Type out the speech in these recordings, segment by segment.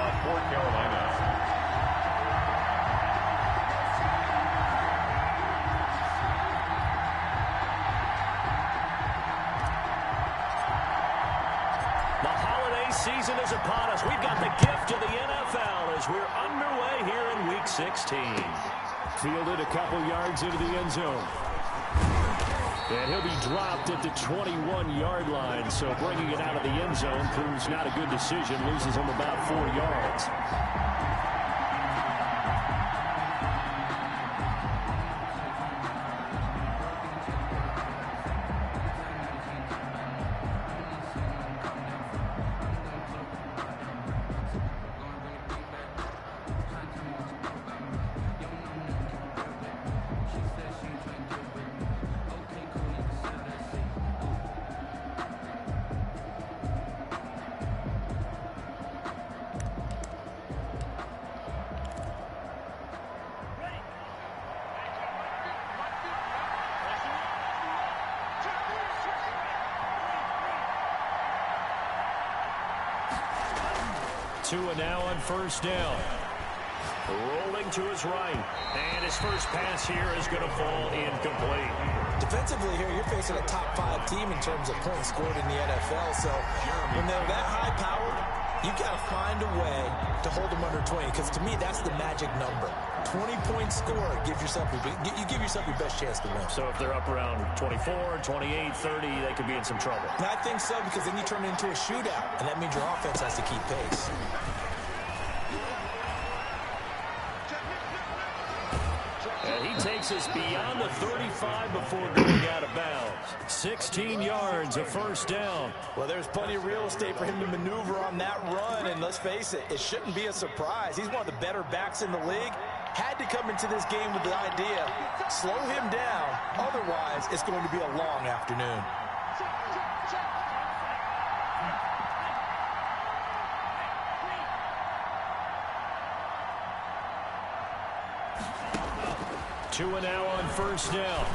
kickoff for Carolina. The holiday season is upon us. We've got the gift of the NFL as we're underway here in Week 16. Fielded a couple yards into the end zone. And he'll be dropped at the 21-yard line, so bringing it out of the end zone proves not a good decision. Loses him about 4 yards. Tua now on first down. Rolling to his right. And his first pass here is going to fall incomplete. Defensively here, you're facing a top 5 team in terms of points scored in the NFL. So when they're that high powered, you've got to find a way to hold them under 20. Because to me, that's the magic number. 20-point score, you give yourself your best chance to win. So if they're up around 24, 28, 30, they could be in some trouble. And I think so, because then you turn it into a shootout, and that means your offense has to keep pace. And he takes us beyond the 35 before going out of bounds. 16 yards, a first down. Well, there's plenty of real estate for him to maneuver on that run, and let's face it, it shouldn't be a surprise. He's one of the better backs in the league. Had to come into this game with the idea, slow him down, otherwise it's going to be a long afternoon. Tua now on first down.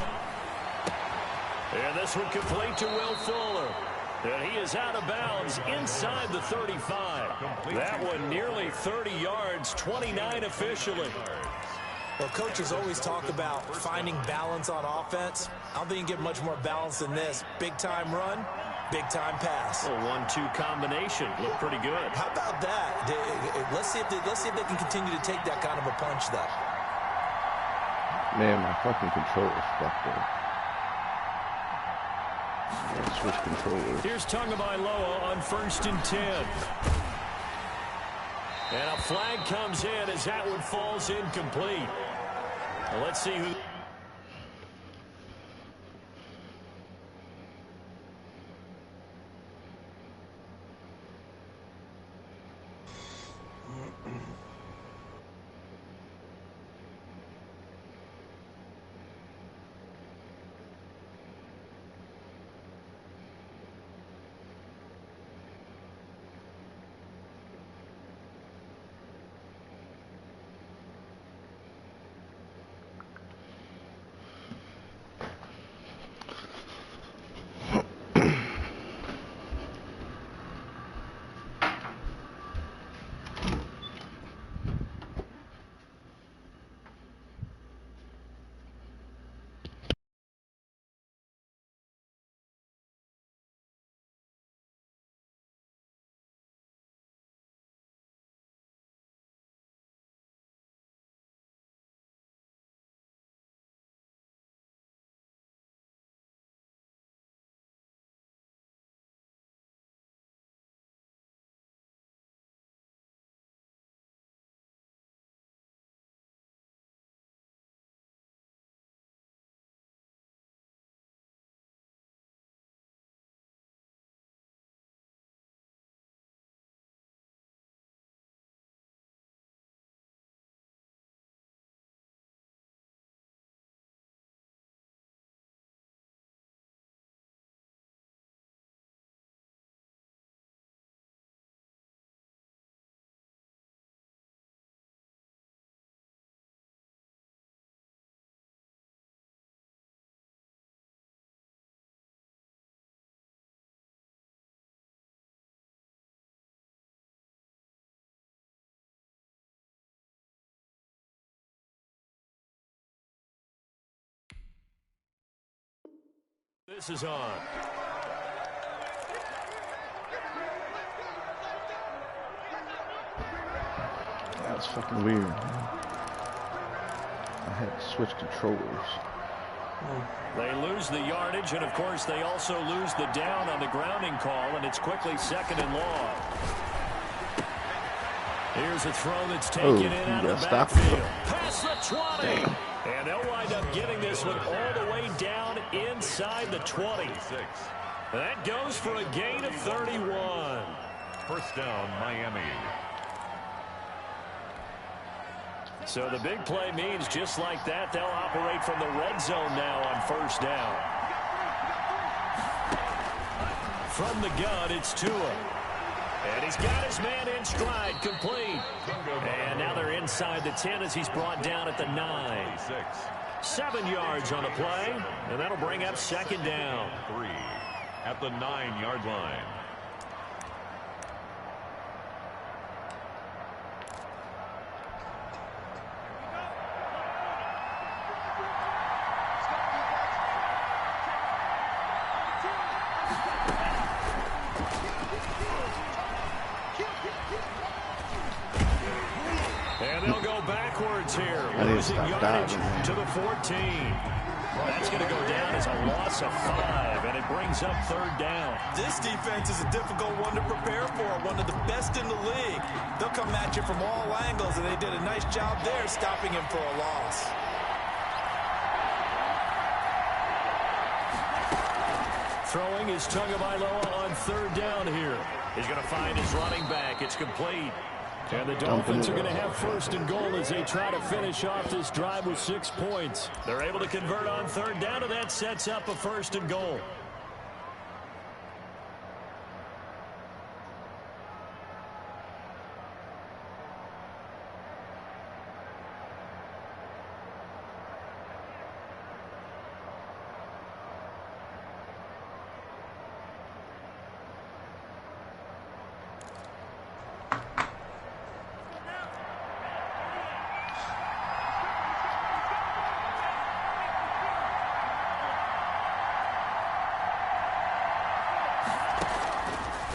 And this one complete to Will Fuller. And he is out of bounds inside the 35. That one nearly 30 yards, 29 officially. Well, coaches always talk about finding balance on offense. I don't think you can get much more balance than this. Big-time run, big-time pass. A 1-2 combination. Looked pretty good. How about that? Let's see if they can continue to take that kind of a punch, though. Man, my fucking controller's fucked up. Switch controllers. Here's Tagovailoa on 1st and 10. And a flag comes in as that one falls incomplete. Well, let's see who... This is on. That's fucking weird. I had to switch controllers. They lose the yardage, and of course they also lose the down on the grounding call, and it's quickly 2nd and long. Here's a throw that's taken in out of the backfield. Past the 20. Damn. And they'll wind up getting this one all the way down inside the 20. That goes for a gain of 31. First down, Miami. So the big play means just like that, they'll operate from the red zone now on first down. From the gun, it's Tua. And he's got his man in stride, complete. And now they're inside the 10 as he's brought down at the 9. 7 yards on the play, and that'll bring up 2nd down. 3 at the 9-yard line. Losing yardage to the 14. That's going to go down as a loss of 5, and it brings up 3rd down. This defense is a difficult one to prepare for, one of the best in the league. They'll come at you from all angles, and they did a nice job there stopping him for a loss. Throwing is Tagovailoa on 3rd down here. He's going to find his running back. It's complete. And the Dolphins are going to have 1st and goal as they try to finish off this drive with 6 points. They're able to convert on 3rd down, and that sets up a 1st and goal.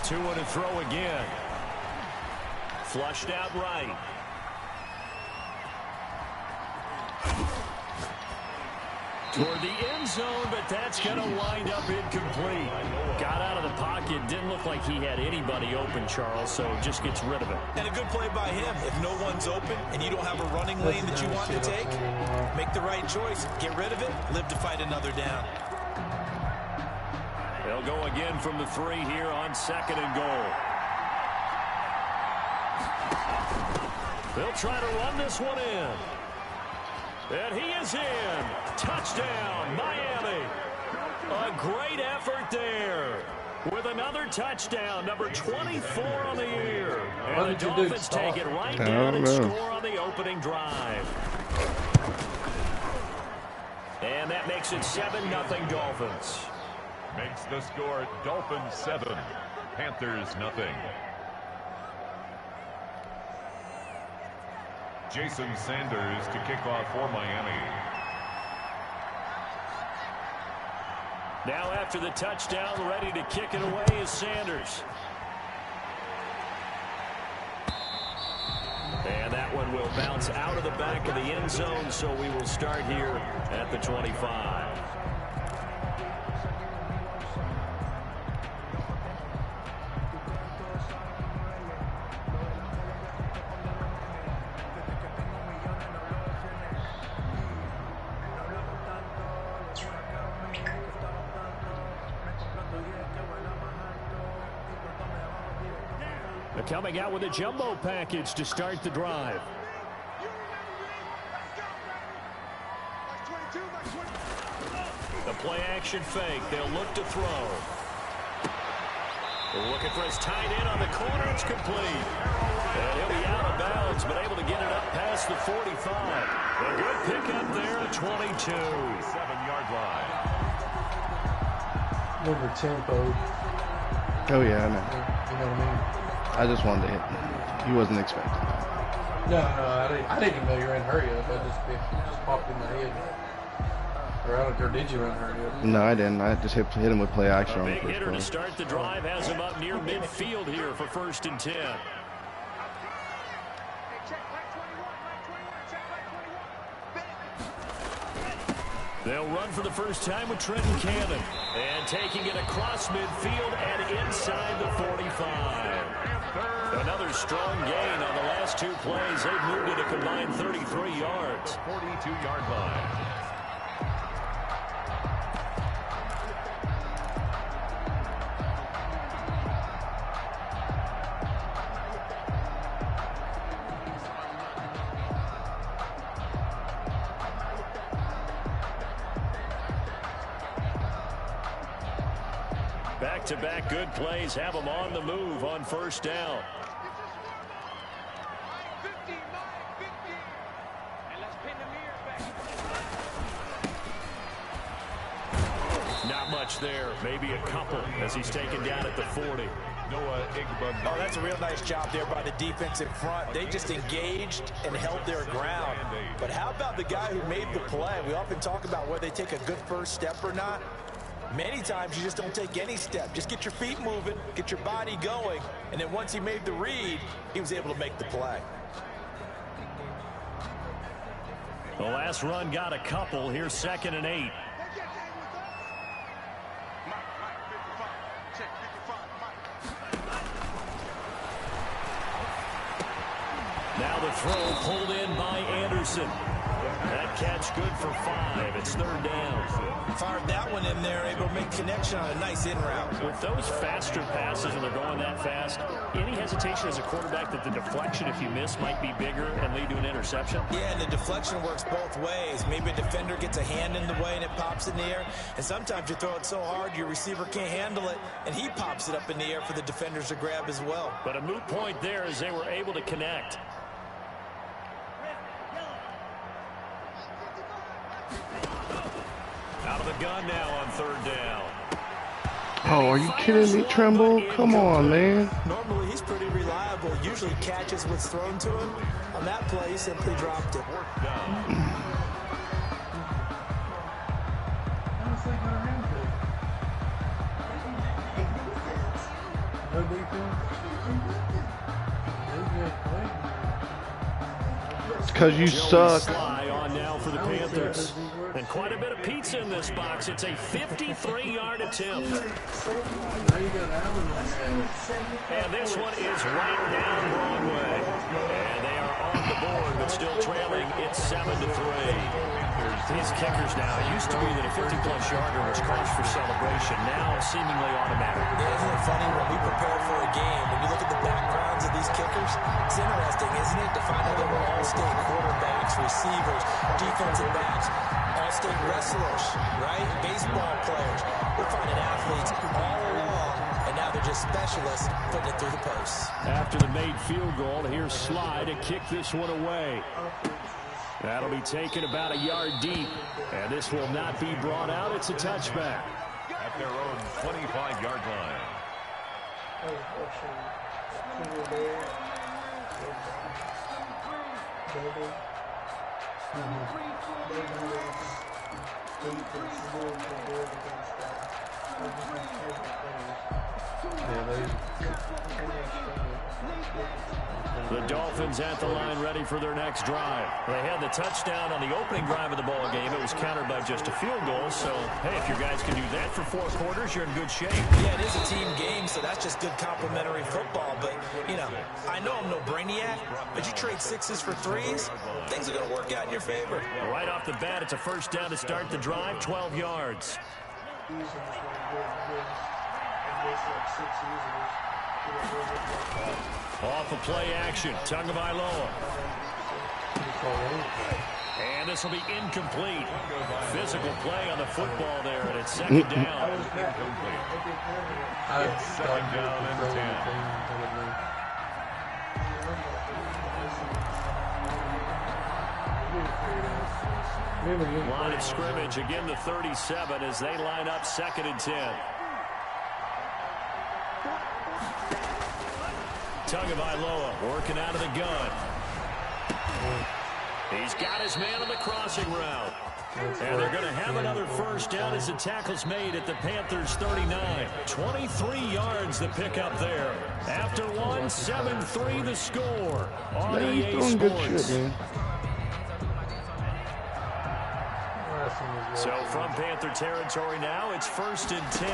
Tua to throw again. Flushed out right. Toward the end zone, but that's going to wind up incomplete. Got out of the pocket. Didn't look like he had anybody open, Charles, so just gets rid of it. And a good play by him. If no one's open and you don't have a running lane that you want to take, make the right choice. Get rid of it. Live to fight another down. They'll go again from the 3 here on 2nd and goal. They'll try to run this one in. And he is in. Touchdown, Miami. A great effort there. With another touchdown, number 24 on the year. And the Dolphins take it right down and score on the opening drive. And that makes it 7-0 Dolphins. Makes the score Dolphins 7, Panthers 0. Jason Sanders to kick off for Miami. Now after the touchdown, ready to kick it away is Sanders. And that one will bounce out of the back of the end zone, so we will start here at the 25. Coming out with a jumbo package to start the drive. The play action fake. They'll look to throw. They're looking for his tight end on the corner. It's complete. And he'll be out of bounds, but able to get it up past the 45. A good pickup there at 22. 7-yard line. Number 10, Bo. Oh, yeah, I know. You know what I mean? I just wanted to hit him. He wasn't expecting that. No, I didn't know you were in a hurry up. It just popped in my head. Or did you run her? No, I didn't. I just hit him with play action A on the big first hitter play. to start the drive has him up near midfield here for 1st and 10. They'll run for the first time with Trenton Cannon. And taking it across midfield and inside the 45. Another strong gain on the last 2 plays. They've moved it a combined 33 yards. 42-yard line. Back-to-back good plays have them on the move on 1st down. Not much there. Maybe a couple as he's taken down at the 40. Oh, that's a real nice job there by the defensive front. They just engaged and held their ground. But how about the guy who made the play? We often talk about whether they take a good first step or not. Many times you just don't take any step. Just get your feet moving, get your body going, and then once he made the read, he was able to make the play. The last run got a couple. Here's 2nd and 8. Now the throw pulled in by Anderson. That catch good for 5. It's 3rd down. Fired that one in there, able to make connection on a nice in route. With those faster passes when they're going that fast, any hesitation as a quarterback that the deflection, if you miss, might be bigger and lead to an interception? Yeah, and the deflection works both ways. Maybe a defender gets a hand in the way and it pops in the air. And sometimes you throw it so hard your receiver can't handle it, and he pops it up in the air for the defenders to grab as well. But a moot point there as they were able to connect. Out of the gun now on 3rd down. Oh, are you kidding me, Tremble? Come on, man. Normally, he's pretty reliable. Usually catches what's thrown to him. On that play, he simply dropped it. It's because you suck. Sly on now for the Panthers. And quite a bit of pizza in this box. It's a 53-yard attempt. And this one is right down Broadway. And they are on the board, but still trailing. It's 7-3. These kickers now, it used to be that a 50-plus yarder was cause for celebration. Now seemingly automatic. Yeah, isn't it funny when we prepare for a game, when you look at the backgrounds of these kickers, it's interesting, isn't it, to find out they were all-state quarterbacks, receivers, defensive backs, all-state wrestlers, right? Baseball players. We're finding athletes all along, and now they're just specialists putting it through the posts. After the made field goal, here's Sly to kick this one away. That'll be taken about a yard deep, and this will not be brought out. It's a touchback. At their own 25-yard line. The Dolphins at the line ready for their next drive. They had the touchdown on the opening drive of the ball game. It was countered by just a field goal. So, hey, if your guys can do that for 4 quarters, you're in good shape. Yeah, it is a team game, so that's just good complimentary football. But, you know, I know I'm no brainiac, but you trade 6s for 3s, things are going to work out in your favor. Right off the bat, it's a first down to start the drive, 12 yards. Off of play action, Tagovailoa. And this will be incomplete. Physical play on the football there, and it's 2nd down. It's 2nd down and 10. Line of scrimmage, again the 37 as they line up 2nd and 10. Tagovailoa working out of the gun. He's got his man on the crossing route. And they're going to have another first down as the tackle's made at the Panthers 39. 23 yards the pickup there. After one, 7-3 the score on EA He's doing good Sports. shit, man. So from Panther territory now, it's 1st and 10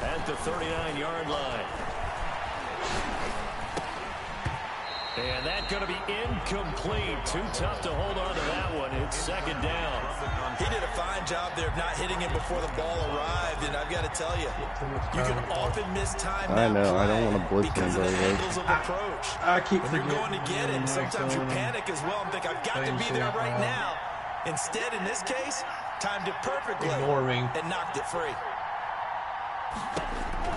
at the 39-yard line. And that's going to be incomplete. Too tough to hold on to that one. It's 2nd down. He did a fine job there of not hitting it before the ball arrived, and I've got to tell you, you can often miss time. I know. I don't want to blitz him because of the very angles of approach. I keep when you're going to get it, sometimes you panic as well and think, I've got to be there right now. Instead, in this case, timed it perfectly and knocked it free.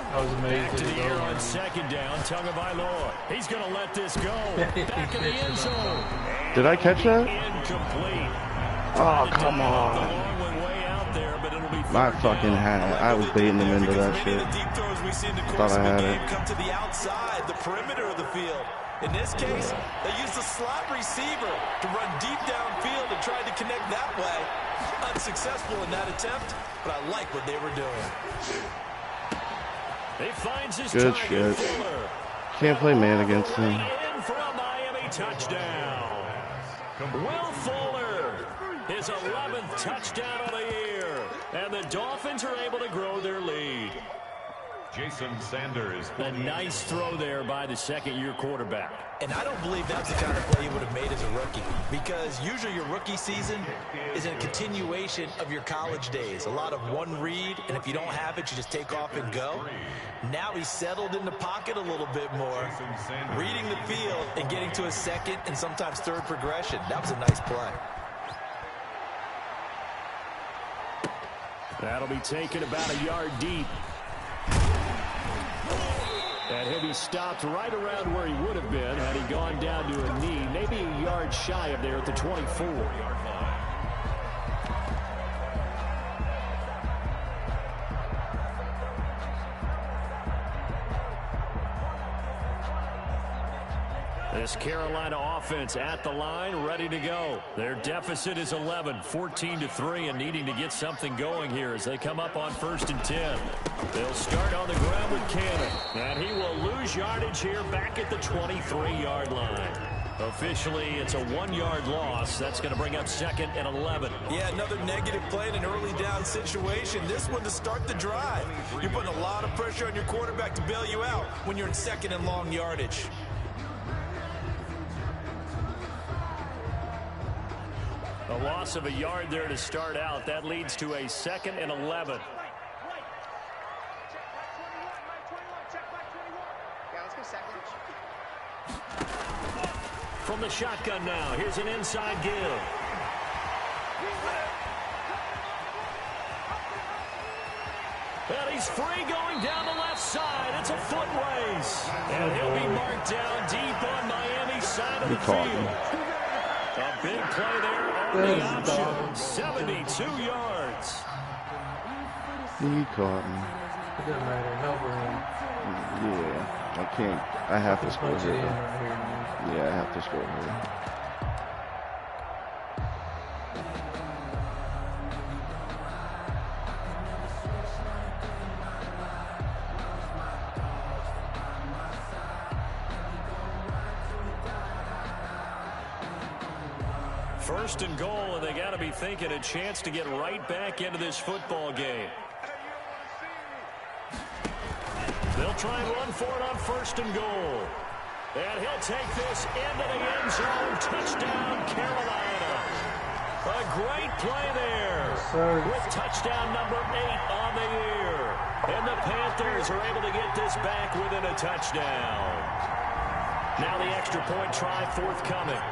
I was amazed. Back to the air on 2nd down. Tagovailoa. He's going to let this go. Back in the end zone. Did I catch that? Incomplete. Oh, come on. The long one way out there, but it'll be My fucking hat. I was baiting him into that shit. Thought I had it. Come to the outside, the perimeter of the field. In this case, they used a slot receiver to run deep downfield and tried to connect that way. Unsuccessful in that attempt, but I like what they were doing. He finds his Good target, shit. Fuller. Can't play man against him. In for a Miami touchdown. Will Fuller, his 11th touchdown of the year. And the Dolphins are able to grow their lead. Jason Sanders. A nice throw there by the 2nd-year quarterback. And I don't believe that's the kind of play you would have made as a rookie, because usually your rookie season is a continuation of your college days. A lot of one read, and if you don't have it, you just take off and go. Now he's settled in the pocket a little bit more, reading the field and getting to a 2nd and sometimes 3rd progression. That was a nice play. That'll be taken about a yard deep. And he'll be stopped right around where he would have been had he gone down to a knee, maybe a yard shy of there at the 24-yard line. This Carolina offense at the line, ready to go. Their deficit is 11, 14-3, and needing to get something going here as they come up on 1st and 10. They'll start on the ground with Cannon, and he will lose yardage here back at the 23-yard line. Officially, it's a 1-yard loss. That's going to bring up 2nd and 11. Yeah, another negative play in an early down situation. This one to start the drive. You're putting a lot of pressure on your quarterback to bail you out when you're in 2nd and long yardage. A loss of a yard there to start out. That leads to a 2nd and 11. From the shotgun now, here's an inside give. And he's free going down the left side. It's a foot race. And he'll be marked down deep on Miami's side of the field. A big play there on the option. 72 yards. He caught me. It doesn't matter. Help her Yeah, I can't. I have to score in. here. Right here, man. Yeah, I have to score here. First and goal, and they got to be thinking a chance to get right back into this football game. They'll try and run for it on 1st and goal. And he'll take this into the end zone. Touchdown, Carolina. A great play there. With touchdown number 8 on the year. And the Panthers are able to get this back within a touchdown. Now the extra point try forthcoming.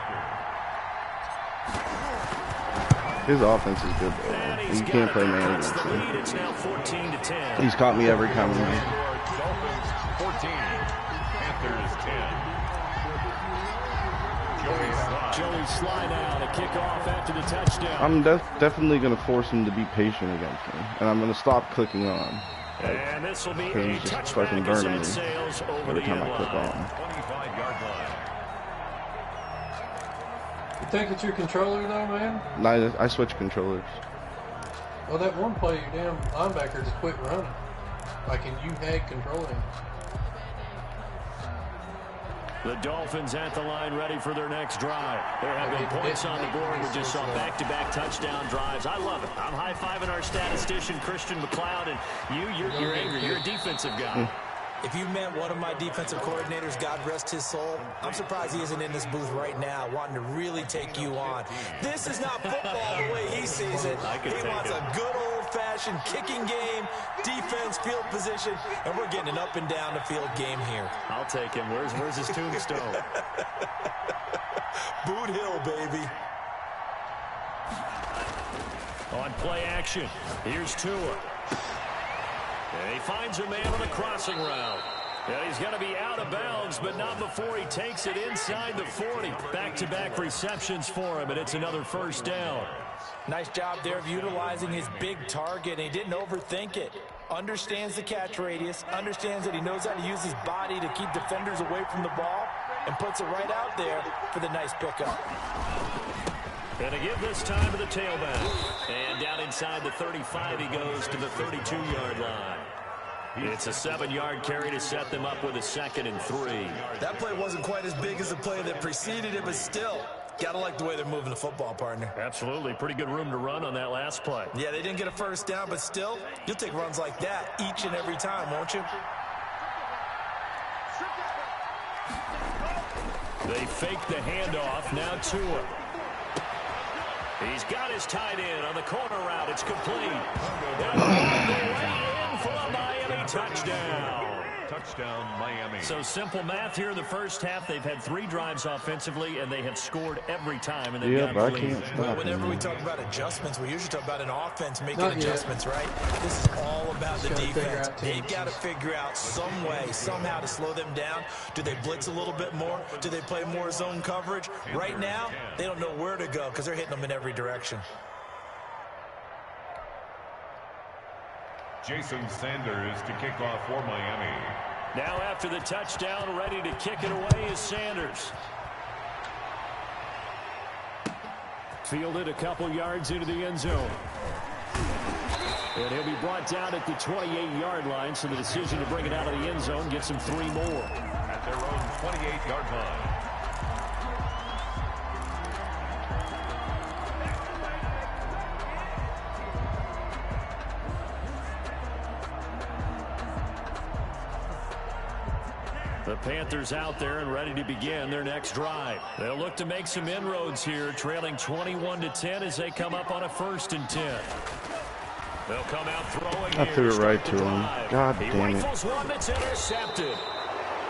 His offense is good, though. You can't play man against him. It's now 14-10. He's caught me every time. Dolphins 14, Panthers 10. Joey Sly now to kick off after the touchdown. I'm definitely going to force him to be patient against me, and I'm going to stop clicking on. And this will be a He's just touchback fucking as burning that me sails over every the time end I click line. on. 25-yard line. You think it's your controller, though, man? I switch controllers. Well, that one play, your damn linebacker just quit running. Like, and you had control him. The Dolphins at the line ready for their next drive. There have been points on the board. We just saw back-to-back touchdown drives. I love it. I'm high-fiving our statistician, Christian McLeod, and you're angry. You're a defensive guy. If you met one of my defensive coordinators, God rest his soul, I'm surprised he isn't in this booth right now wanting to really take you on. This is not football the way he sees it. He wants a good old-fashioned kicking game, defense, field position, and we're getting an up and down the field game here. I'll take him. Where's his tombstone? Boot Hill, baby. On play action, here's Tua. And he finds a man on a crossing route. And he's going to be out of bounds, but not before he takes it inside the 40. Back-to-back receptions for him, and it's another first down. Nice job there of utilizing his big target. He didn't overthink it. Understands the catch radius, understands that he knows how to use his body to keep defenders away from the ball, and puts it right out there for the nice pickup. And to give this time to the tailback. And down inside the 35, he goes to the 32-yard line. It's a 7-yard carry to set them up with a 2nd and 3. That play wasn't quite as big as the play that preceded it, but still, gotta like the way they're moving the football, partner. Absolutely. Pretty good room to run on that last play. Yeah, they didn't get a first down, but still, you'll take runs like that each and every time, won't you? They fake the handoff. Now Tua. He's got his tight end on the corner route. It's complete. And on the way in for a Miami touchdown. Touchdown, Miami. So simple math here in the first half. They've had 3 drives offensively, and they have scored every time. And they've got but I lead. can't stop Well, whenever him. we talk about adjustments, we usually talk about an offense making Not yet. adjustments, right? This is all about the Just gotta figure defense. out They've tendencies. got to figure out some way, somehow to slow them down. Do they blitz a little bit more? Do they play more zone coverage? Right now, they don't know where to go because they're hitting them in every direction. Jason Sanders to kick off for Miami. Now after the touchdown, ready to kick it away is Sanders. Fielded a couple yards into the end zone. And he'll be brought down at the 28-yard line, so the decision to bring it out of the end zone gets him 3 more. At their own 28-yard line. The Panthers out there and ready to begin their next drive. They'll look to make some inroads here, trailing 21-10 as they come up on a 1st and 10. They'll come out throwing. I threw it right to him. God He damn it. rifles one that's intercepted.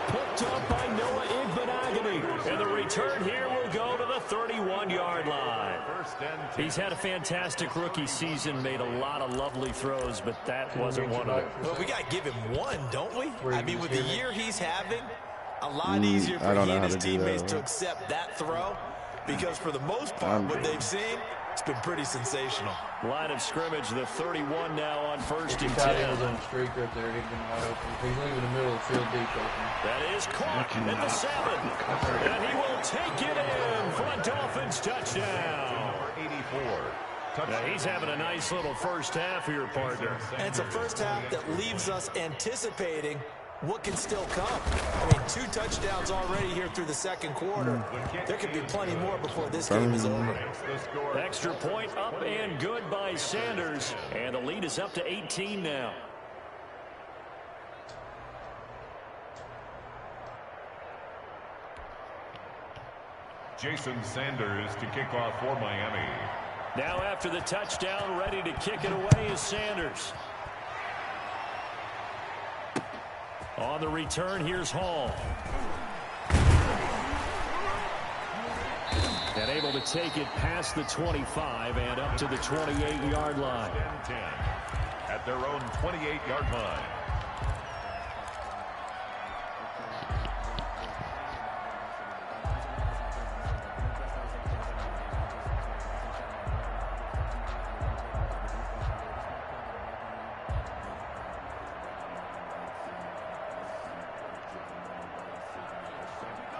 Picked up by Noah Igbenogany. And the return here will go to the 31-yard line. He's had a fantastic rookie season, made a lot of lovely throws, but that wasn't one of them. Well, we got to give him one, don't we? I mean, with the year he's having, a lot easier for he and his teammates to accept that throw because for the most part, what they've seen, it's been pretty sensational. Line of scrimmage, the 31 now on 1st and 10. Tight end was on the streak right there. He'd been wide open. He's leaving the middle of the field deep open. That is caught at the 7. And he will take it in for a Dolphins touchdown. 84. Now he's having a nice little first half here, partner. And it's a first half that leaves us anticipating what can still come. I mean, 2 touchdowns already here through the 2nd quarter. There could be plenty more before this game is over. Extra point up and good by Sanders. And the lead is up to 18 now. Jason Sanders to kick off for Miami. Now after the touchdown, ready to kick it away is Sanders. On the return, here's Hall. And able to take it past the 25 and up to the 28-yard line. 10 at their own 28-yard line.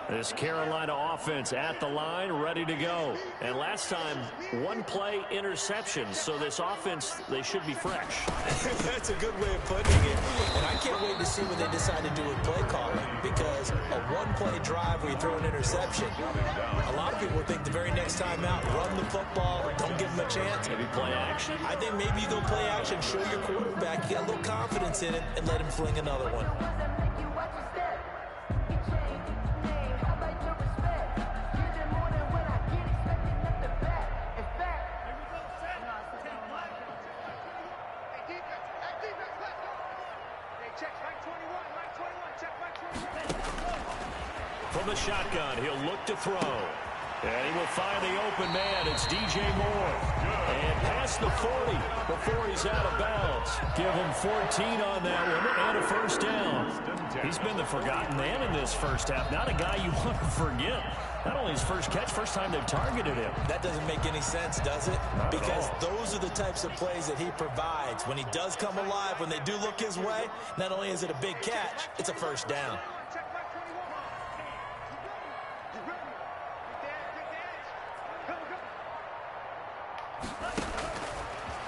This Carolina offense at the line, ready to go. And last time, one play interception. So this offense, they should be fresh. That's a good way of putting it. And I can't wait to see what they decide to do with play calling, because a one-play drive where you throw an interception, a lot of people think the very next time out, run the football, don't give them a chance. Maybe play action. I think maybe you go play action, show your quarterback you got a little confidence in it, and let him fling another one. From the shotgun, he'll look to throw. And he will find the open man. It's DJ Moore. And past the 40 before he's out of bounds. Give him 14 on that one and a first down. He's been the forgotten man in this first half. Not a guy you want to forget. Not only his first catch, first time they've targeted him. That doesn't make any sense, does it? Because those are the types of plays that he provides. When he does come alive, when they do look his way, not only is it a big catch, it's a first down.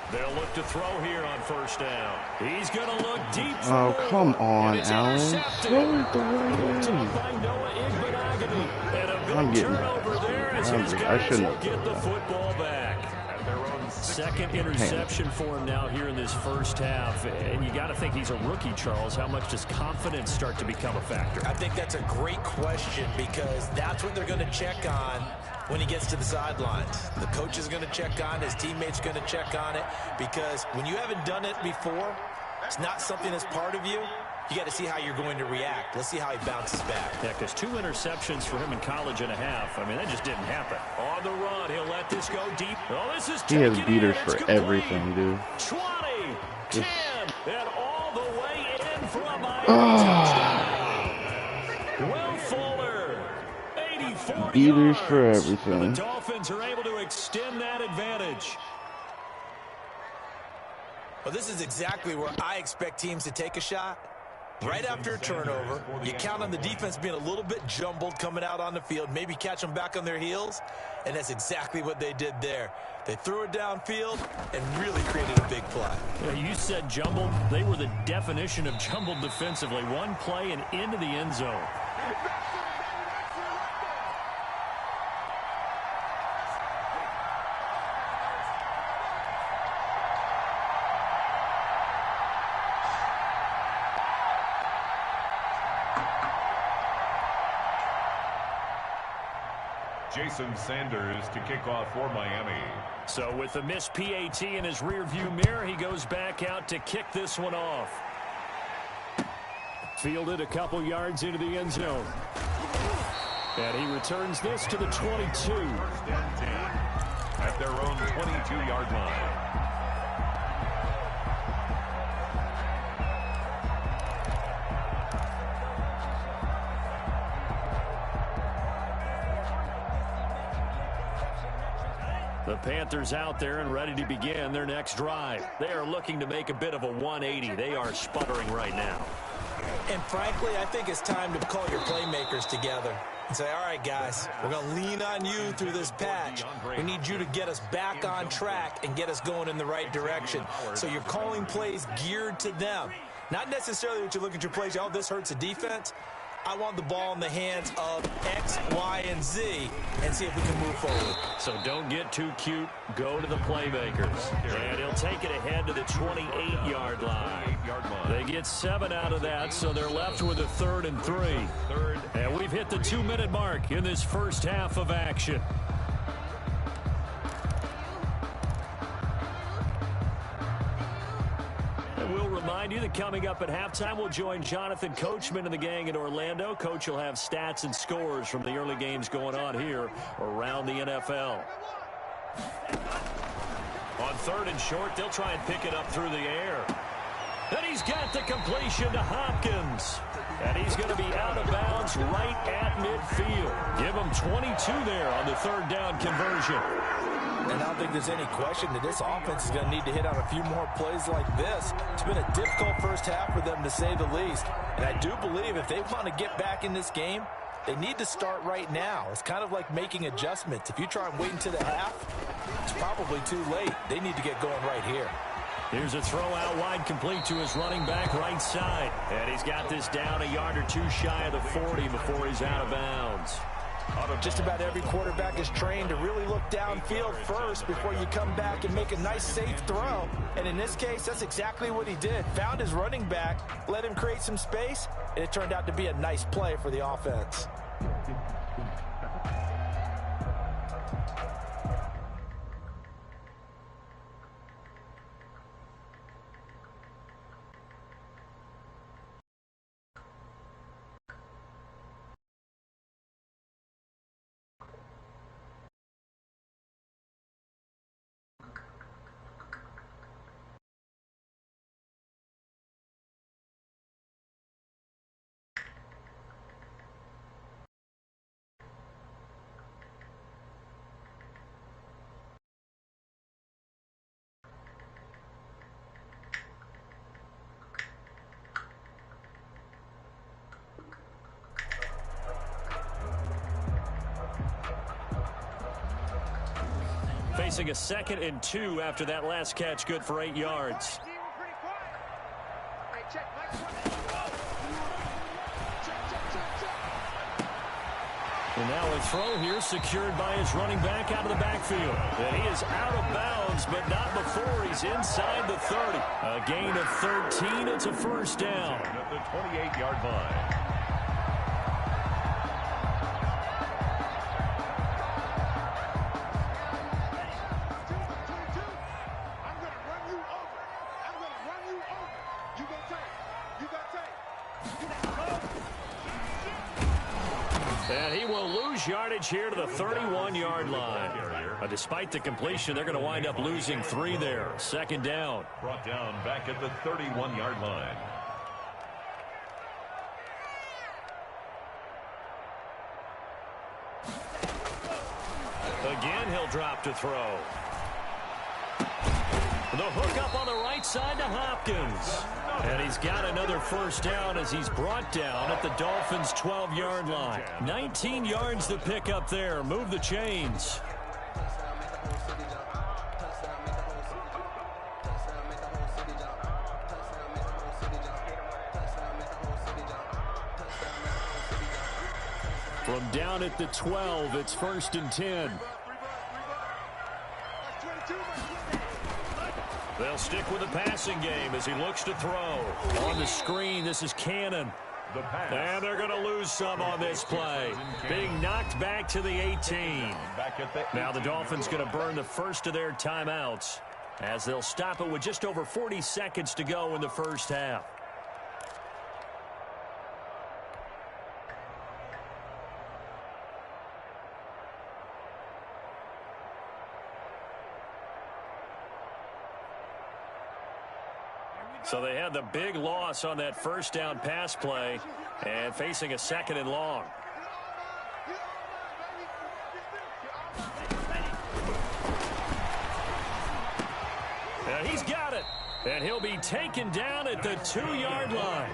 They'll look to throw here on first down. He's going to look deep. Oh, come on, Allen. Throw it the right way. I'm getting I shouldn't get the football back. Second interception for him now here in this first half. And you got to think he's a rookie, Charles. How much does confidence start to become a factor? I think that's a great question, because that's what they're going to check on when he gets to the sidelines. The coach is going to check on it. His teammates going to check on it, because when you haven't done it before, it's not something that's part of you. You got to see how you're going to react. Let's see how he bounces back. Yeah, because 2 interceptions for him in college and a half. I mean, that just didn't happen. On the run, he'll let this go deep. Oh, this is he has beaters for everything, dude. 20, 10, and all the way in for a Miami touchdown. Will Fuller, 84 beaters yards. for everything. The Dolphins are able to extend that advantage. Well, this is exactly where I expect teams to take a shot. Right after a turnover, you count on the defense being a little bit jumbled coming out on the field, maybe catch them back on their heels, and that's exactly what they did there. They threw it downfield and really created a big play. Yeah, you said jumbled. They were the definition of jumbled defensively. One play and into the end zone. Jason Sanders to kick off for Miami. So with the missed PAT in his rearview mirror, he goes back out to kick this one off. Fielded a couple yards into the end zone. And he returns this to the 22. At their own 22-yard line. The Panthers out there and ready to begin their next drive. They are looking to make a bit of a 180. They are sputtering right now. And frankly, I think it's time to call your playmakers together and say, all right, guys, we're going to lean on you through this patch. We need you to get us back on track and get us going in the right direction. So you're calling plays geared to them. Not necessarily that you look at your plays, oh, this hurts the defense. I want the ball in the hands of X, Y, and Z and see if we can move forward. So don't get too cute. Go to the playmakers. And he'll take it ahead to the 28-yard line. They get 7 out of that, so they're left with a 3rd and 3. And we've hit the 2-minute mark in this first half of action. We'll remind you that coming up at halftime, we'll join Jonathan Coachman and the gang in Orlando. Coach will have stats and scores from the early games going on here around the NFL. On 3rd and short, they'll try and pick it up through the air. And he's got the completion to Hopkins. And he's going to be out of bounds right at midfield. Give him 22 there on the 3rd down conversion. And I don't think there's any question that this offense is going to need to hit on a few more plays like this. It's been a difficult first half for them, to say the least. And I do believe if they want to get back in this game, They need to start right now. It's kind of like making adjustments. If you try and wait until the half, it's probably too late. They need to get going right here. Here's a throw out wide, complete to his running back right side. And he's got this down a yard or two shy of the 40 before he's out of bounds. Just about every quarterback is trained to really look downfield first before you come back and make a nice, safe throw. And in this case, that's exactly what he did. Found his running back, let him create some space, and it turned out to be a nice play for the offense. Facing a 2nd and 2 after that last catch, good for 8 yards. And now a throw here secured by his running back out of the backfield. And he is out of bounds, but not before he's inside the 30. A gain of 13. It's a first down. At the 28-yard line. And he will lose yardage here to the 31-yard line. Despite the completion, they're going to wind up losing 3 there. 2nd down. Brought down back at the 31-yard line. Again, he'll drop to throw. The hook up on the right side to Hopkins. And he's got another first down as he's brought down at the Dolphins' 12-yard line. 19 yards to pick up there. Move the chains. From down at the 12, it's 1st and 10. They'll stick with the passing game as he looks to throw. On the screen, this is Cannon. And they're going to lose some on this play. Being knocked back to the 18. Now the Dolphins going to burn the first of their timeouts as they'll stop it with just over 40 seconds to go in the first half. So they had the big loss on that first down pass play and facing a 2nd and long. And he's got it. And he'll be taken down at the 2-yard line.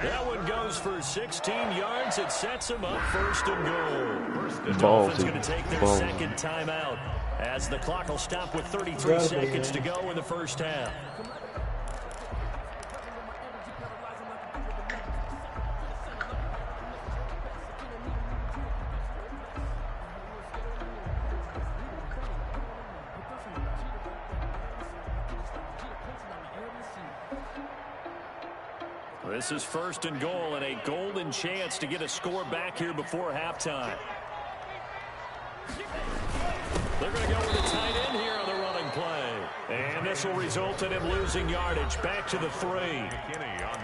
That one goes for 16 yards. It sets him up 1st and goal. The Dolphins going to take their 2nd timeout as the clock will stop with 33 seconds to go in the first half. This is 1st and goal and a golden chance to get a score back here before halftime. They're going to go with a tight end here on the running play. And this will result in him losing yardage back to the 3.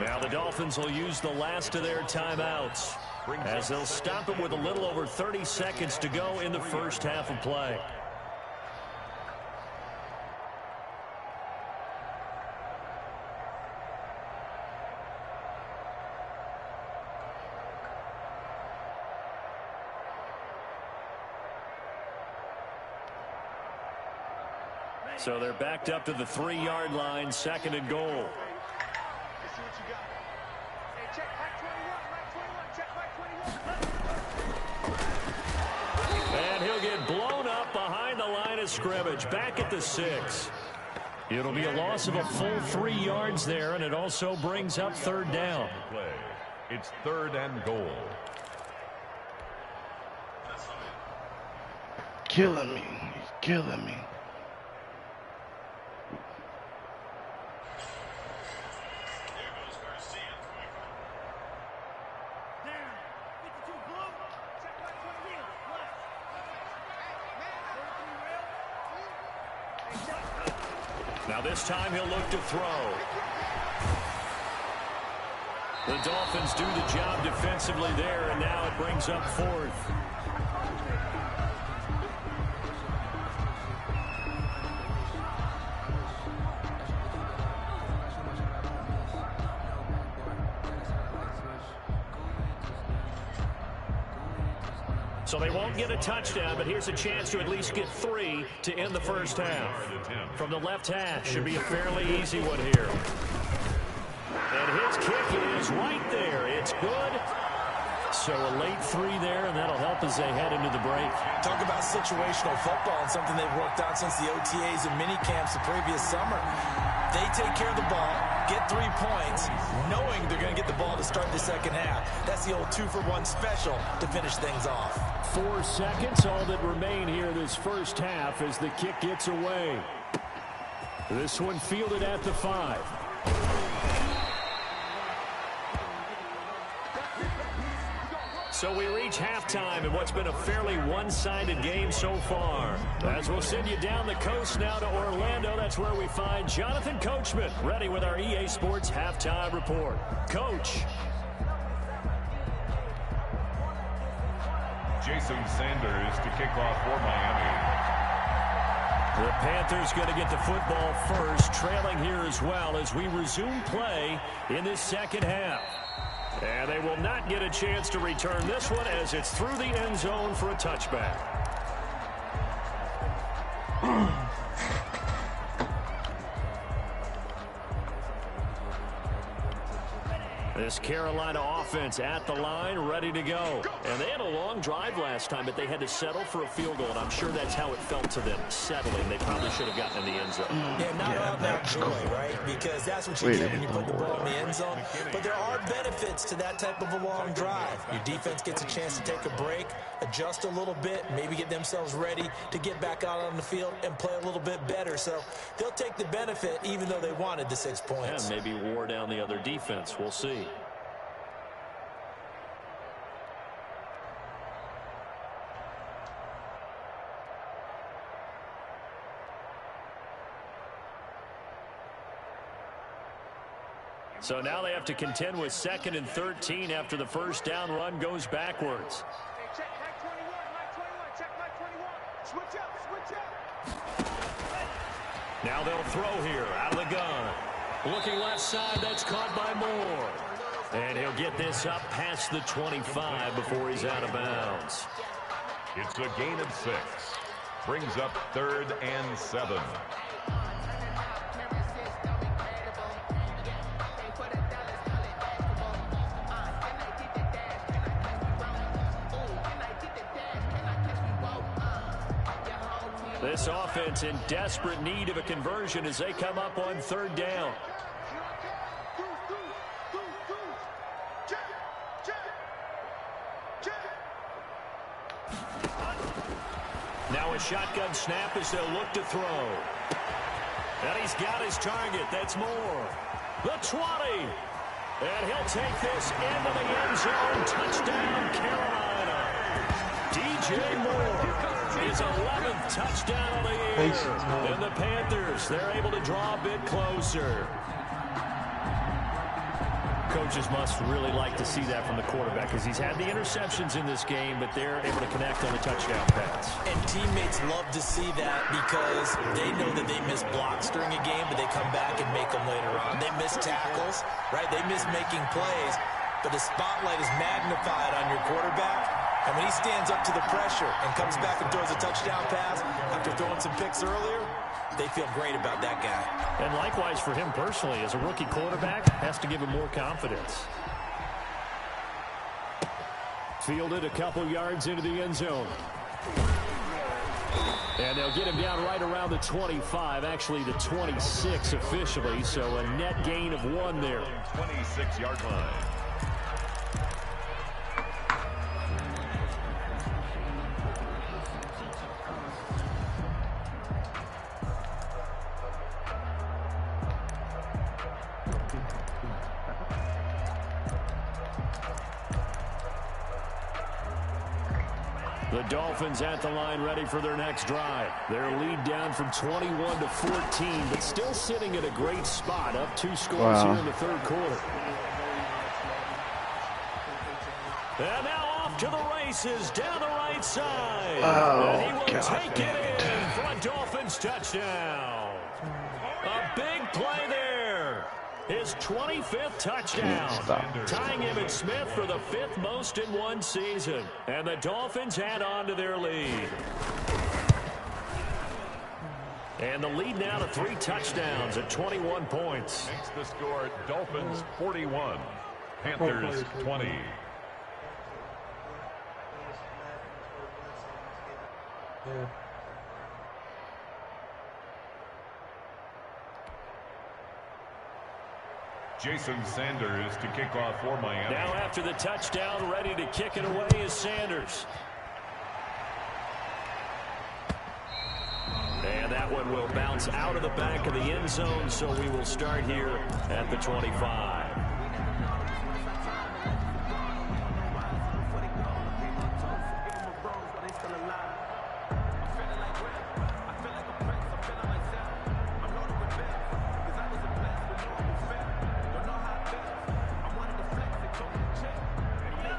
Now the Dolphins will use the last of their timeouts as they'll stop it with a little over 30 seconds to go in the first half of play. So they're backed up to the 3-yard line, 2nd and goal. And he'll get blown up behind the line of scrimmage, back at the 6. It'll be a loss of a full 3 yards there, and it also brings up third down. It's 3rd and goal. Killing me. He's killing me. Now this time he'll look to throw. The Dolphins do the job defensively there, and now it brings up 4th. So they won't get a touchdown, but here's a chance to at least get 3 to end the first half. From the left hash, should be a fairly easy one here. And his kick is right there. It's good. So a late 3 there, and that'll help as they head into the break. Talk about situational football and something they've worked on since the OTAs and mini camps the previous summer. They take care of the ball, get 3 points, knowing they're going to get the ball to start the second half. That's the old 2-for-1 special to finish things off. 4 seconds, all that remain here this first half as the kick gets away. This one fielded at the 5. So we reach halftime in what's been a fairly one-sided game so far. As we'll send you down the coast now to Orlando, that's where we find Jonathan Coachman, ready with our EA Sports Halftime Report. Coach. Jason Sanders to kick off for Miami. The Panthers going to get the football first, trailing here as well as we resume play in this second half. And they will not get a chance to return this one as it's through the end zone for a touchback. This Carolina offense at the line, ready to go. And they had a long drive last time, but they had to settle for a field goal, and I'm sure that's how it felt to them, settling. They probably should have gotten in the end zone. Yeah, not all that joy, right? Because that's what you get when you put the ball in the end zone. But there are benefits to that type of a long drive. Your defense gets a chance to take a break, adjust a little bit, maybe get themselves ready to get back out on the field and play a little bit better. So they'll take the benefit even though they wanted the 6 points. And maybe wore down the other defense. We'll see. So now they have to contend with 2nd and 13 after the first down run goes backwards. Check back 21, check back 21. Switch up. Now they'll throw here out of the gun. Looking left side, that's caught by Moore. And he'll get this up past the 25 before he's out of bounds. It's a gain of 6. Brings up 3rd and 7. This offense in desperate need of a conversion as they come up on 3rd down. Now a shotgun snap as they'll look to throw. And he's got his target. That's Moore. The 20. And he'll take this into the end zone. Touchdown, Carolina. DJ Moore. His 11th touchdown of the year. And the Panthers, they're able to draw a bit closer. Coaches must really like to see that from the quarterback because he's had the interceptions in this game, but they're able to connect on the touchdown pass. And teammates love to see that because they know that they miss blocks during a game, but they come back and make them later on. They miss tackles, right? They miss making plays, but the spotlight is magnified on your quarterback. And when he stands up to the pressure and comes back and throws a touchdown pass after throwing some picks earlier, they feel great about that guy. And likewise for him personally, as a rookie quarterback, has to give him more confidence. Fielded a couple yards into the end zone. And they'll get him down right around the 25, actually the 26 officially, so a net gain of 1 there. 26-yard line. The Dolphins at the line ready for their next drive. Their lead down from 21 to 14, but still sitting at a great spot, up 2 scores here in the third quarter. And now off to the races down the right side. And he will take it in for a Dolphins touchdown. A big play there. His 25th touchdown, tying him and Smith for the 5th most in one season. And the Dolphins add on to their lead. And the lead now to 3 touchdowns at 21 points. Makes the score Dolphins 41, Panthers 20. Yeah. Jason Sanders to kick off for Miami. Now after the touchdown, ready to kick it away is Sanders. And that one will bounce out of the back of the end zone, so we will start here at the 25.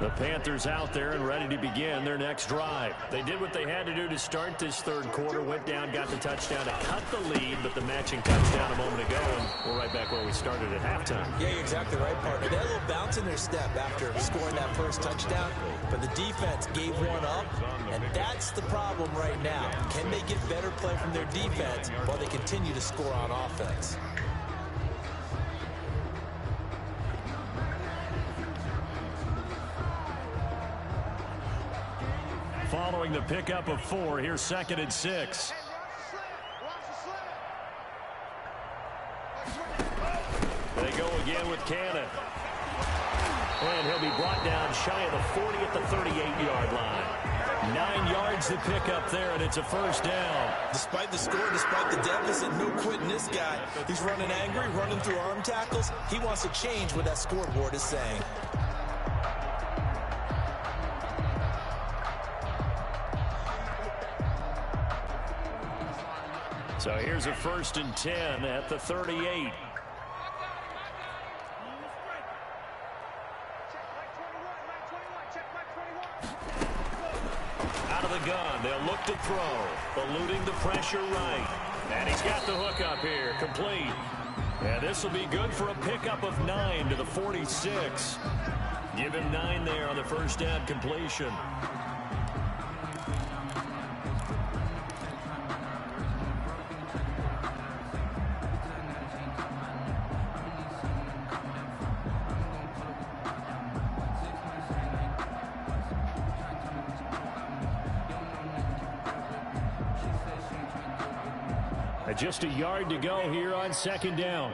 The Panthers out there and ready to begin their next drive. They did what they had to do to start this third quarter, went down, got the touchdown to cut the lead, but the matching touchdown a moment ago, and we're right back where we started at halftime. Yeah, you're exactly right, partner. They had a little bounce in their step after scoring that first touchdown, but the defense gave one up, and that's the problem right now. Can they get better play from their defense while they continue to score on offense? Following the pickup of 4, here's 2nd and 6. They go again with Cannon. And he'll be brought down shy of the 40 at the 38-yard line. 9 yards to pick up there, and it's a first down. Despite the score, despite the deficit, no quitting this guy. He's running angry, running through arm tackles. He wants to change what that scoreboard is saying. So here's a 1st and 10 at the 38. Out of the gun, they'll look to throw, eluding the pressure right. And he's got the hook up here, complete. And this will be good for a pickup of 9 to the 46. Give him 9 there on the first down completion. Just a yard to go here on 2nd down.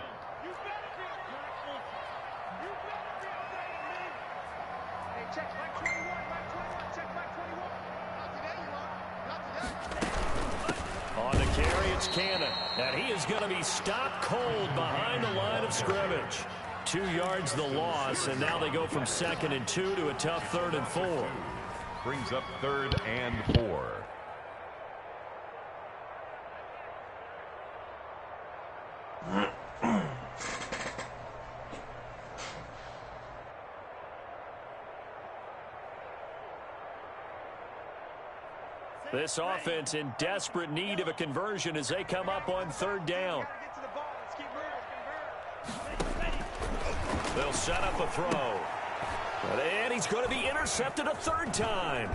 On the carry, it's Cannon. And he is going to be stopped cold behind the line of scrimmage. 2 yards the loss, and now they go from 2nd and 2 to a tough 3rd and 4. Brings up 3rd and 4. This offense in desperate need of a conversion as they come up on 3rd down. They'll set up a throw. And he's going to be intercepted a 3rd time.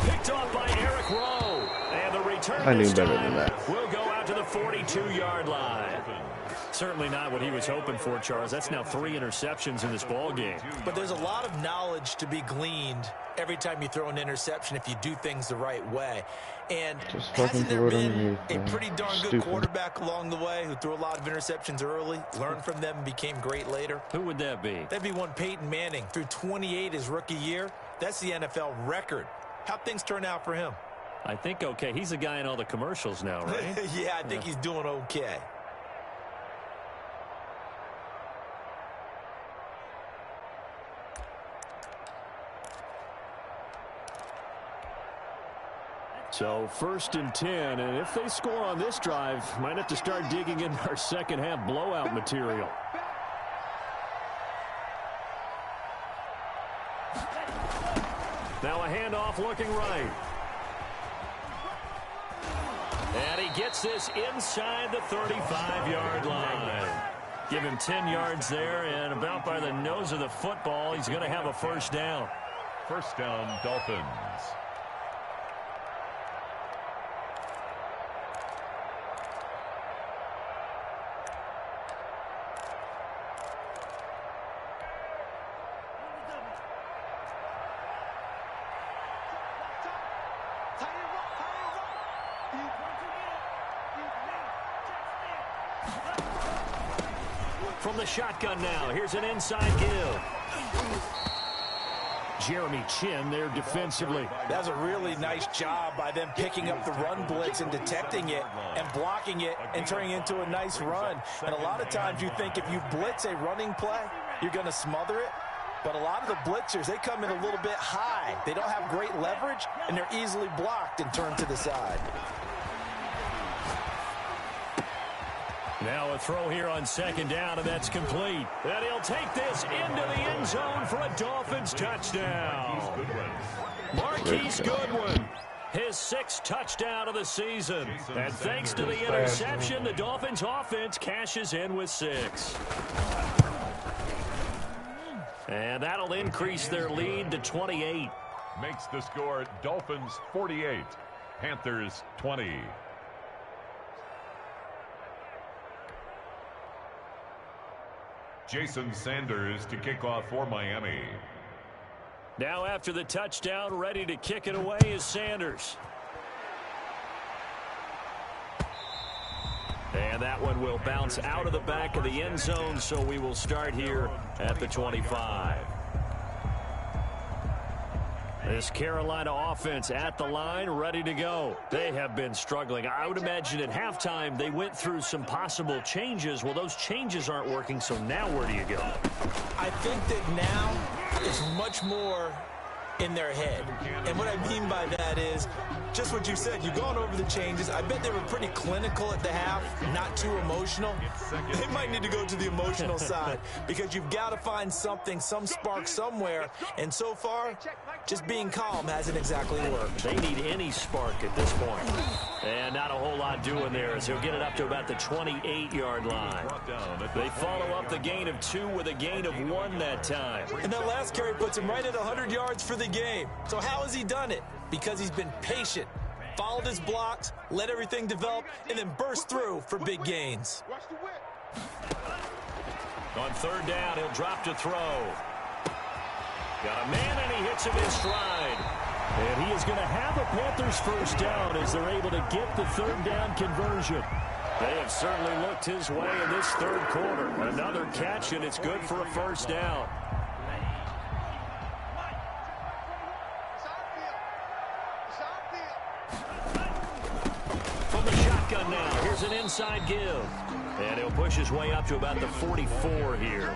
Picked off by Eric Rowe. And the return this time will go out to the 42-yard line. So certainly not what he was hoping for, Charles. That's now 3 interceptions in this ball game. But there's a lot of knowledge to be gleaned every time you throw an interception if you do things the right way. And hasn't there been a pretty darn good quarterback along the way who threw a lot of interceptions early, learned from them, and became great later? Who would that be? That'd be one Peyton Manning. Threw 28 his rookie year. That's the NFL record. How'd things turn out for him? I think okay. He's a guy in all the commercials now, right? Yeah, I think he's doing okay. So 1st and 10, and if they score on this drive, might have to start digging in our second half blowout material. Now a handoff looking right. And he gets this inside the 35-yard line. Give him 10 yards there, and about by the nose of the football, he's going to have a first down. First down, Dolphins. From the shotgun now, here's an inside give. Jeremy Chin there defensively. That was a really nice job by them picking up the run blitz and detecting it and blocking it and turning it into a nice run. And a lot of times you think if you blitz a running play, you're going to smother it. But a lot of the blitzers, they come in a little bit high. They don't have great leverage, and they're easily blocked and turned to the side. Now a throw here on 2nd down, and that's complete. And he'll take this into the end zone for a Dolphins touchdown. Marquise Goodwin, his 6th touchdown of the season. And thanks to the interception, the Dolphins offense cashes in with 6. And that'll increase their lead to 28. Makes the score Dolphins 48, Panthers 20. Jason Sanders to kick off for Miami. Now after the touchdown, ready to kick it away is Sanders. And that one will bounce out of the back of the end zone, so we will start here at the 25. This Carolina offense at the line, ready to go. They have been struggling. I would imagine at halftime they went through some possible changes. Well, those changes aren't working, so now where do you go? I think that now it's much more in their head. And what I mean by that is just what you said. You've gone over the changes. I bet they were pretty clinical at the half, not too emotional. They might need to go to the emotional side because you've got to find something, some spark somewhere. And so far, just being calm hasn't exactly worked. They need any spark at this point. And not a whole lot doing there as he'll get it up to about the 28-yard line. They follow up the gain of 2 with a gain of 1 that time. And that last carry puts him right at 100 yards for the game. So how has he done it? Because he's been patient, followed his blocks, let everything develop, and then burst through for big gains. On 3rd down, he'll drop to throw. Got a man, and he hits him in stride. And he is going to have a Panthers first down as they're able to get the 3rd down conversion. They have certainly looked his way in this 3rd quarter. Another catch, and it's good for a first down. From the shotgun now, here's an inside give. And he'll push his way up to about the 44 here.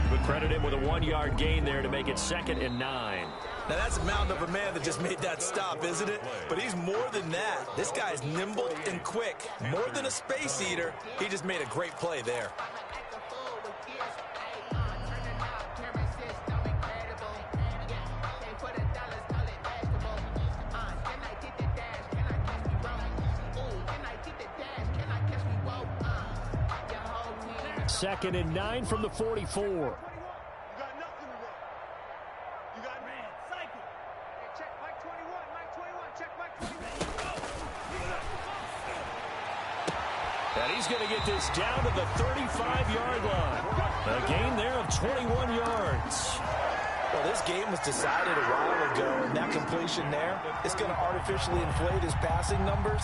But credit him with a 1-yard gain there to make it 2nd and 9. Now that's a mountain of a man that just made that stop, isn't it? But he's more than that. This guy's nimble and quick. More than a space eater, he just made a great play there. Second and 9 from the 44. And he's going to get this down to the 35-yard line. A gain there of 21 yards. Well, this game was decided a while ago, and that completion there is going to artificially inflate his passing numbers.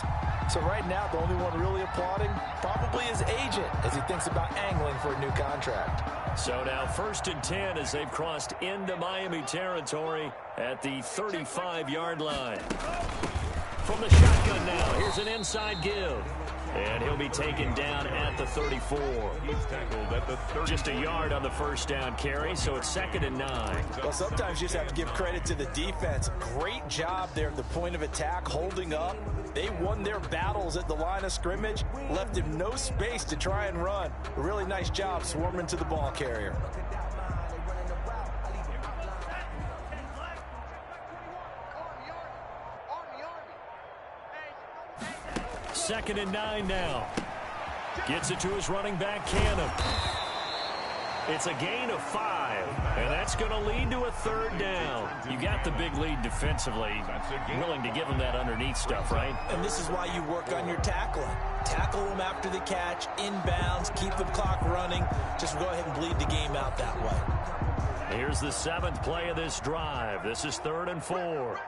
So right now, the only one really applauding probably his agent as he thinks about angling for a new contract. So now 1st and 10 as they've crossed into Miami territory at the 35-yard line. From the shotgun now, here's an inside give. And he'll be taken down at the 34. He's tackled at the 30. Just a yard on the first down carry, so it's 2nd and 9. Well, sometimes you just have to give credit to the defense. Great job there at the point of attack, holding up. They won their battles at the line of scrimmage, left him no space to try and run. A really nice job swarming to the ball carrier. Second and 9 now. Gets it to his running back, Cannon. It's a gain of 5, and that's going to lead to a 3rd down. You got the big lead defensively. Willing to give him that underneath stuff, right? And this is why you work on your tackling. Tackle them after the catch, inbounds, keep the clock running. Just go ahead and bleed the game out that way. Here's the 7th play of this drive. This is 3rd and 4.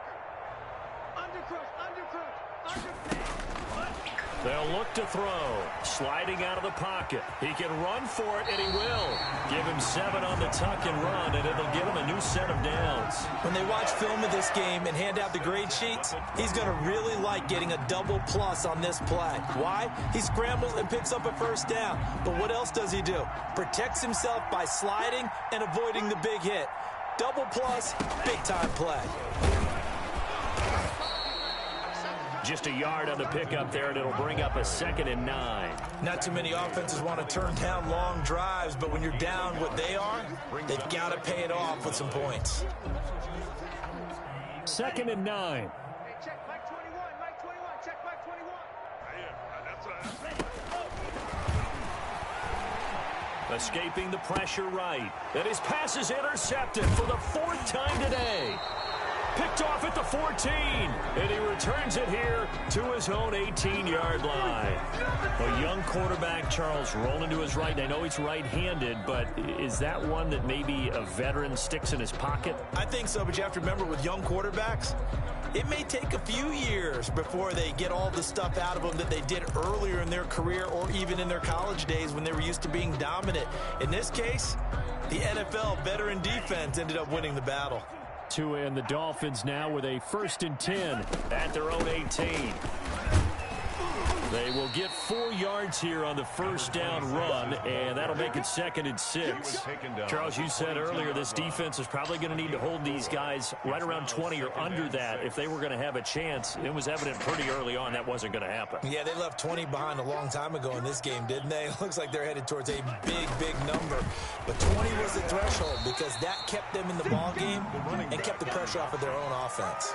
They'll look to throw. Sliding out of the pocket. He can run for it, and he will. Give him 7 on the tuck and run, and it'll give him a new set of downs. When they watch film of this game and hand out the grade sheets, he's going to really like getting a double plus on this play. Why? He scrambles and picks up a 1st down. But what else does he do? Protects himself by sliding and avoiding the big hit. Double plus, big-time play. Just a yard on the pickup there, and it'll bring up a 2nd and 9. Not too many offenses want to turn down long drives, but when you're down what they are, they've got to pay it off with some points. 2nd and 9. Hey, check Mike 21, Mike 21, check Mike 21. Escaping the pressure right. And his pass is intercepted for the 4th time today. Picked off at the 14, and he returns it here to his own 18-yard line. A young quarterback, Charles, rolling to his right. I know he's right-handed, but is that one that maybe a veteran sticks in his pocket? I think so, but you have to remember with young quarterbacks, it may take a few years before they get all the stuff out of them that they did earlier in their career or even in their college days when they were used to being dominant. In this case, the NFL veteran defense ended up winning the battle. And the Dolphins now with a 1st and 10 at their own 18. They will get 4 yards here on the 1st down run, and that'll make it 2nd and 6. Charles, you said earlier this defense is probably going to need to hold these guys right around 20 or under that if they were going to have a chance. It was evident pretty early on that wasn't going to happen. Yeah, they left 20 behind a long time ago in this game, didn't they? It looks like they're headed towards a big number. But 20 was the threshold because that kept them in the ball game and kept the pressure off of their own offense.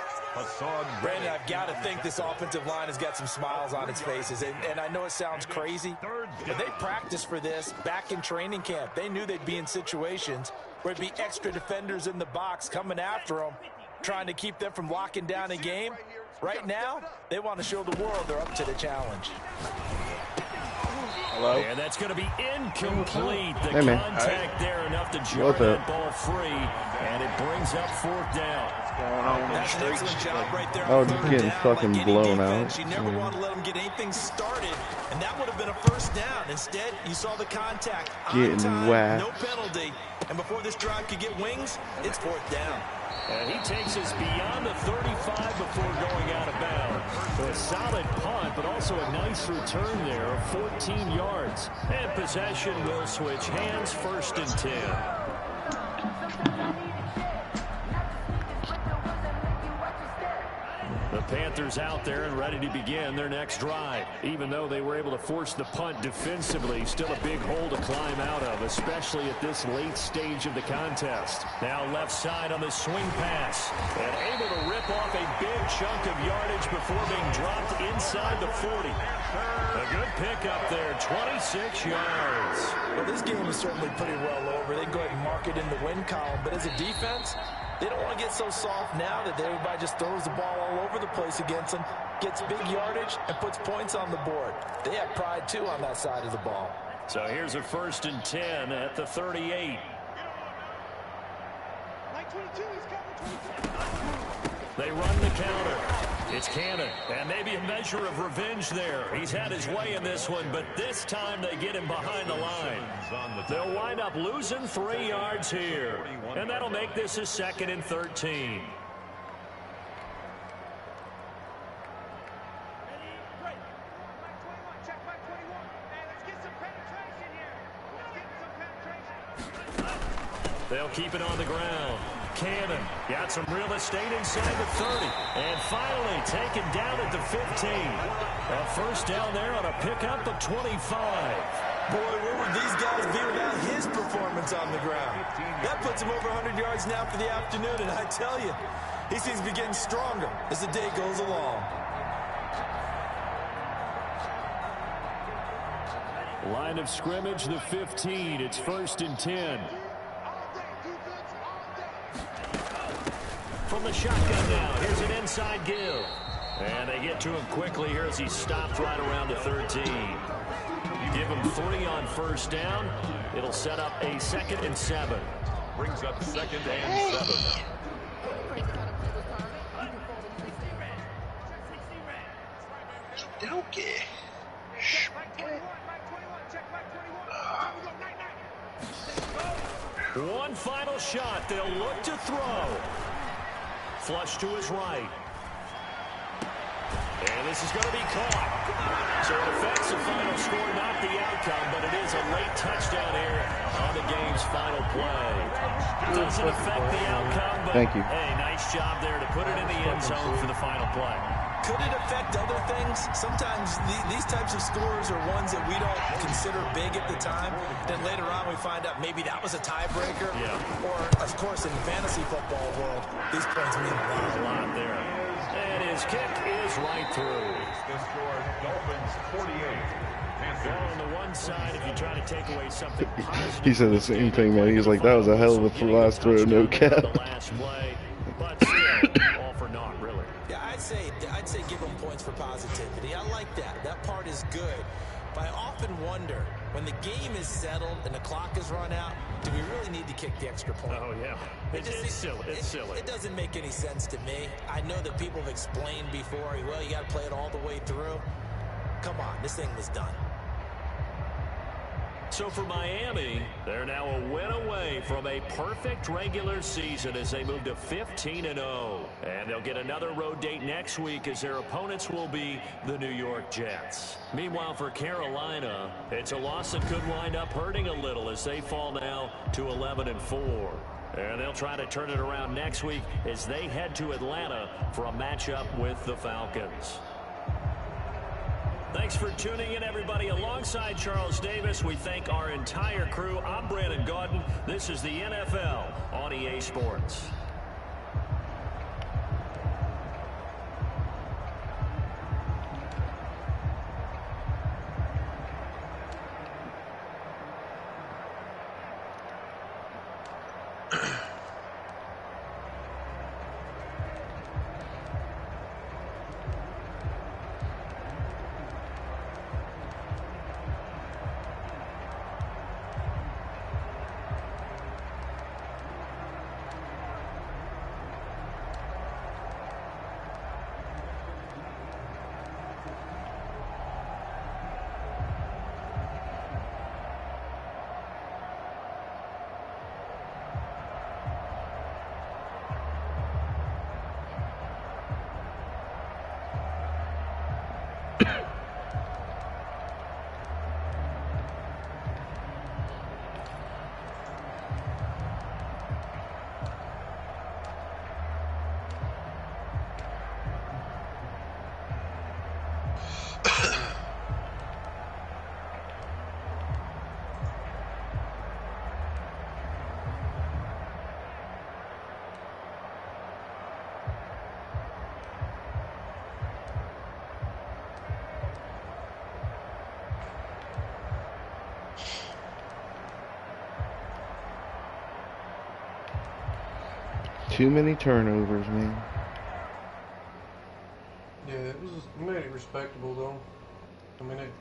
Brandon, I've got to think this offensive line has got some smiles on its faces. And I know it sounds crazy, but they practiced for this back in training camp. They knew they'd be in situations where it'd be extra defenders in the box coming after them, trying to keep them from locking down a game. Right now, they want to show the world they're up to the challenge. Hello? And that's going to be incomplete. The contact there enough to jar that ball free, and it brings up 4th down. That's an excellent job right there. Oh, just getting fucking blown out. You never want to let them get anything started, and that would have been a 1st down. Instead, you saw the contact. Getting whacked. No penalty. And before this drive could get wings, it's 4th down. And he takes us beyond the 35 before going out of bounds. So a solid punt, but also a nice return there of 14 yards. And possession will switch hands, 1st and 10. The Panthers out there and ready to begin their next drive. Even though they were able to force the punt defensively, still a big hole to climb out of, especially at this late stage of the contest. Now left side on the swing pass, and able to rip off a big chunk of yardage before being dropped inside the 40. A good pickup there, 26 yards. Well, this game is certainly pretty well over. They can go ahead and mark it in the win column, but as a defense, They don't want to get so soft now that everybody just throws the ball all over the place against them, gets big yardage, and puts points on the board. They have pride, too, on that side of the ball. So here's a 1st and 10 at the 38. They run the counter. It's Cannon, and maybe a measure of revenge there. He's had his way in this one, but this time they get him behind the line. They'll wind up losing 3 yards here, and that'll make this a 2nd and 13. They'll keep it on the ground. Cannon got some real estate inside the 30. And finally taken down at the 15. A first down there on a pickup of 25. Boy, where would these guys be without his performance on the ground? That puts him over 100 yards now for the afternoon, and I tell you, he seems to be getting stronger as the day goes along. Line of scrimmage, the 15. It's 1st and 10. From the shotgun now, here's an inside give. And they get to him quickly here as he stopped right around the 13. Give him 3 on first down. It'll set up a 2nd and 7. Brings up 2nd and 7. Okay. One final shot. They'll look to throw. Flush to his right. And this is going to be caught. So it affects the final score, not the outcome, but it is a late touchdown here on the game's final play. Doesn't affect the outcome, but hey, nice job there to put it in the end zone for the final play. Could it affect other things? Sometimes these types of scores are ones that we don't consider big at the time. Then later on we find out maybe that was a tiebreaker. Yeah. Or, of course, in the fantasy football world, these points mean a lot there. And his kick is right through. The score, Dolphins 48. Well, on the one side, if you try to take away something positive, he said the same thing, man. He's like, that was a hell of a last throw, no cap. But still, all for naught, really. Yeah, I'd say give them points for positivity. I like that. That part is good. But I often wonder, when the game is settled and the clock is run out, do we really need to kick the extra point? Oh, yeah. It's silly. It's silly. It doesn't make any sense to me. I know that people have explained before, well, you got to play it all the way through. Come on, this thing was done. So for Miami, they're now a win away from a perfect regular season as they move to 15-0. And they'll get another road date next week as their opponents will be the New York Jets. Meanwhile, for Carolina, it's a loss that could wind up hurting a little as they fall now to 11-4. And they'll try to turn it around next week as they head to Atlanta for a matchup with the Falcons. Thanks for tuning in, everybody. Alongside Charles Davis, we thank our entire crew. I'm Brandon Gaudin. This is the NFL on EA Sports. Too many turnovers, man. Yeah, it made it respectable though. I mean, it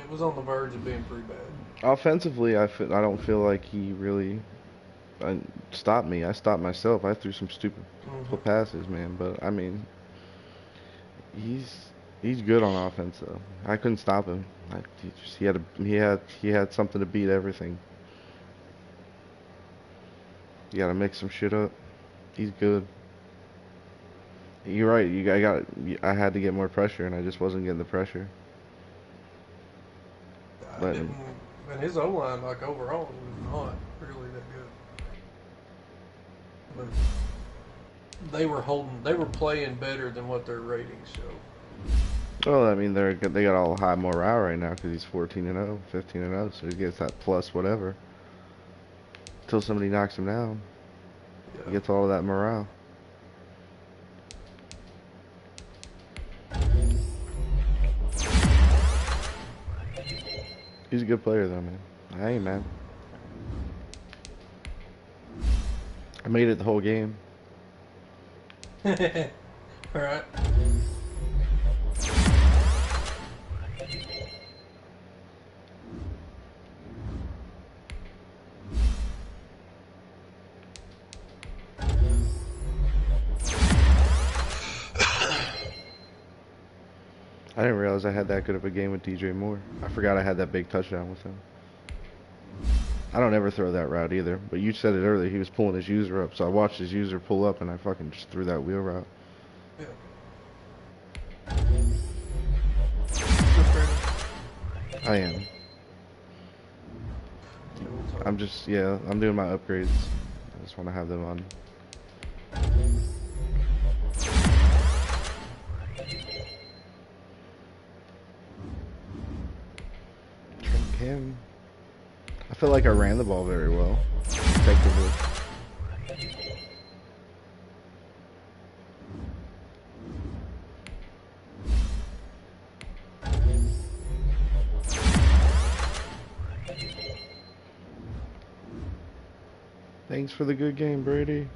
was on the verge of being pretty bad. Offensively, I don't feel like he really stopped me. I stopped myself. I threw some stupid passes, man. But I mean, he's good on offense though. I couldn't stop him. He had something to beat everything. You gotta mix some shit up. He's good. You're right. I had to get more pressure, and I just wasn't getting the pressure. And his O-line, like, overall, was not really that good. But they were playing better than what their ratings show. Well, I mean, they got all high morale right now because he's 14-0, 15-0, so he gets that plus whatever. Until somebody knocks him down, yeah. He gets all of that morale. He's a good player, though, man. I ain't mad. I made it the whole game. All right. I didn't realize I had that good of a game with DJ Moore. I forgot I had that big touchdown with him. I don't ever throw that route either, but you said it earlier. He was pulling his user up, so I watched his user pull up, and I fucking just threw that wheel route. Yeah. I am. I'm doing my upgrades. I just want to have them on. Him. I feel like I ran the ball very well, effectively. Thanks for the good game, Brady.